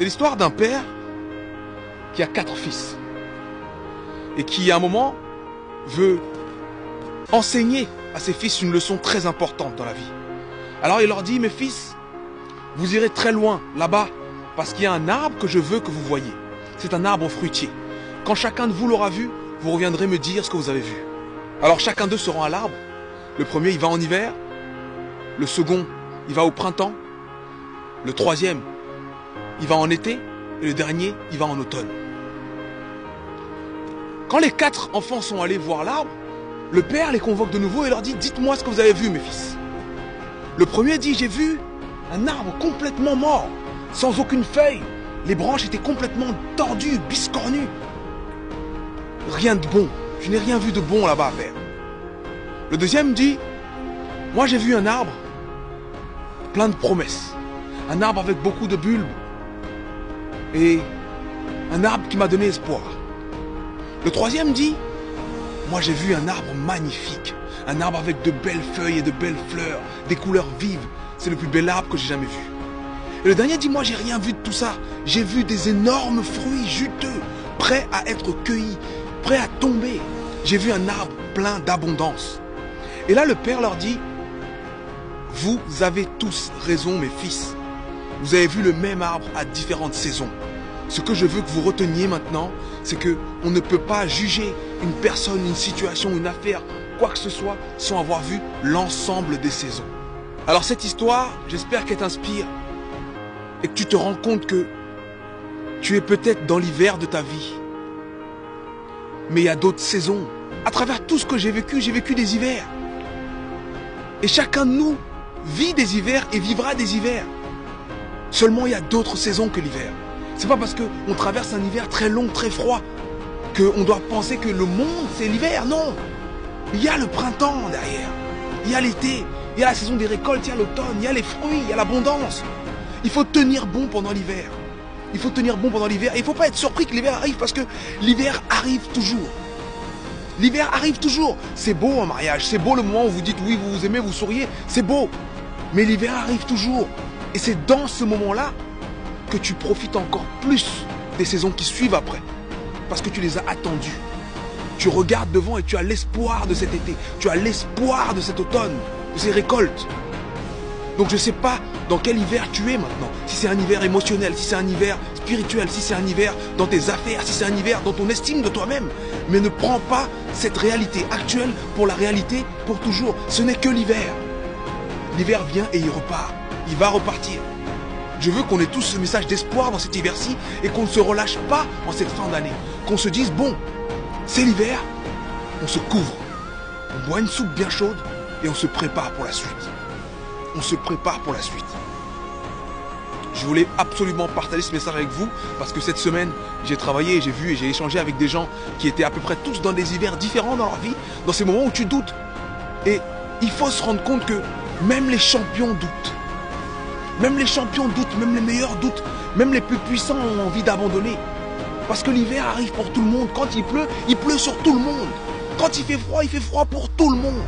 C'est l'histoire d'un père qui a 4 fils et qui, à un moment, veut enseigner à ses fils une leçon très importante dans la vie. Alors il leur dit, mes fils, vous irez très loin, là-bas, parce qu'il y a un arbre que je veux que vous voyiez. C'est un arbre fruitier. Quand chacun de vous l'aura vu, vous reviendrez me dire ce que vous avez vu. Alors chacun d'eux se rend à l'arbre. Le premier, il va en hiver. Le second, il va au printemps. Le troisième, il va en été. Et le dernier, il va en automne. Quand les 4 enfants sont allés voir l'arbre, le père les convoque de nouveau et leur dit, dites-moi ce que vous avez vu, mes fils. Le premier dit, j'ai vu un arbre complètement mort, sans aucune feuille. Les branches étaient complètement tordues, biscornues. Rien de bon. Je n'ai rien vu de bon là-bas, père. Le deuxième dit, moi j'ai vu un arbre plein de promesses. Un arbre avec beaucoup de bulbes. Et un arbre qui m'a donné espoir. Le troisième dit, moi j'ai vu un arbre magnifique. Un arbre avec de belles feuilles et de belles fleurs, des couleurs vives. C'est le plus bel arbre que j'ai jamais vu. Et le dernier dit, moi j'ai rien vu de tout ça. J'ai vu des énormes fruits juteux, prêts à être cueillis, prêts à tomber. J'ai vu un arbre plein d'abondance. Et là le père leur dit, vous avez tous raison mes fils. Vous avez vu le même arbre à différentes saisons. Ce que je veux que vous reteniez maintenant, c'est que on ne peut pas juger une personne, une situation, une affaire, quoi que ce soit, sans avoir vu l'ensemble des saisons. Alors cette histoire, j'espère qu'elle t'inspire et que tu te rends compte que tu es peut-être dans l'hiver de ta vie. Mais il y a d'autres saisons. À travers tout ce que j'ai vécu des hivers. Et chacun de nous vit des hivers et vivra des hivers. Seulement il y a d'autres saisons que l'hiver. C'est pas parce qu'on traverse un hiver très long, très froid, qu'on doit penser que le monde c'est l'hiver. Non. Il y a le printemps derrière. Il y a l'été. Il y a la saison des récoltes, il y a l'automne, il y a les fruits, il y a l'abondance. Il faut tenir bon pendant l'hiver. Il faut tenir bon pendant l'hiver. Et il ne faut pas être surpris que l'hiver arrive parce que l'hiver arrive toujours. L'hiver arrive toujours. C'est beau un mariage. C'est beau le moment où vous dites oui, vous vous aimez, vous souriez. C'est beau. Mais l'hiver arrive toujours. Et c'est dans ce moment-là que tu profites encore plus des saisons qui suivent après. Parce que tu les as attendues. Tu regardes devant et tu as l'espoir de cet été. Tu as l'espoir de cet automne, de ces récoltes. Donc je ne sais pas dans quel hiver tu es maintenant. Si c'est un hiver émotionnel, si c'est un hiver spirituel, si c'est un hiver dans tes affaires, si c'est un hiver dans ton estime de toi-même. Mais ne prends pas cette réalité actuelle pour la réalité pour toujours. Ce n'est que l'hiver. L'hiver vient et il repart. Il va repartir. Je veux qu'on ait tous ce message d'espoir dans cet hiver-ci et qu'on ne se relâche pas en cette fin d'année. Qu'on se dise, bon, c'est l'hiver, on se couvre. On boit une soupe bien chaude et on se prépare pour la suite. On se prépare pour la suite. Je voulais absolument partager ce message avec vous parce que cette semaine, j'ai travaillé, j'ai vu et j'ai échangé avec des gens qui étaient à peu près tous dans des hivers différents dans leur vie, dans ces moments où tu doutes. Et il faut se rendre compte que même les champions doutent. Même les champions doutent, même les meilleurs doutent, même les plus puissants ont envie d'abandonner. Parce que l'hiver arrive pour tout le monde. Quand il pleut sur tout le monde. Quand il fait froid pour tout le monde.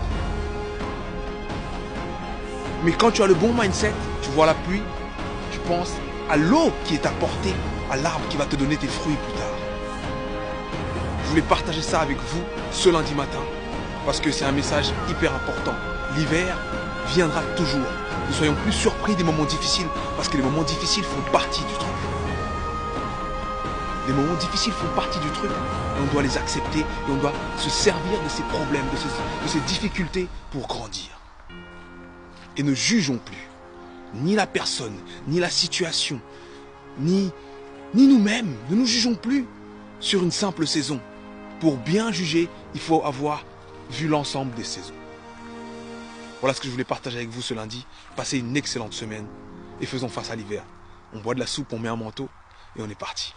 Mais quand tu as le bon mindset, tu vois la pluie, tu penses à l'eau qui est apportée à l'arbre qui va te donner tes fruits plus tard. Je voulais partager ça avec vous ce lundi matin parce que c'est un message hyper important. L'hiver viendra toujours. Ne soyons plus surpris des moments difficiles parce que les moments difficiles font partie du truc. Les moments difficiles font partie du truc et on doit les accepter et on doit se servir de ces problèmes, de ces difficultés pour grandir. Et ne jugeons plus ni la personne, ni la situation, ni nous-mêmes. Ne nous jugeons plus sur une simple saison. Pour bien juger, il faut avoir vu l'ensemble des saisons. Voilà ce que je voulais partager avec vous ce lundi. Passez une excellente semaine et faisons face à l'hiver. On boit de la soupe, on met un manteau et on est parti.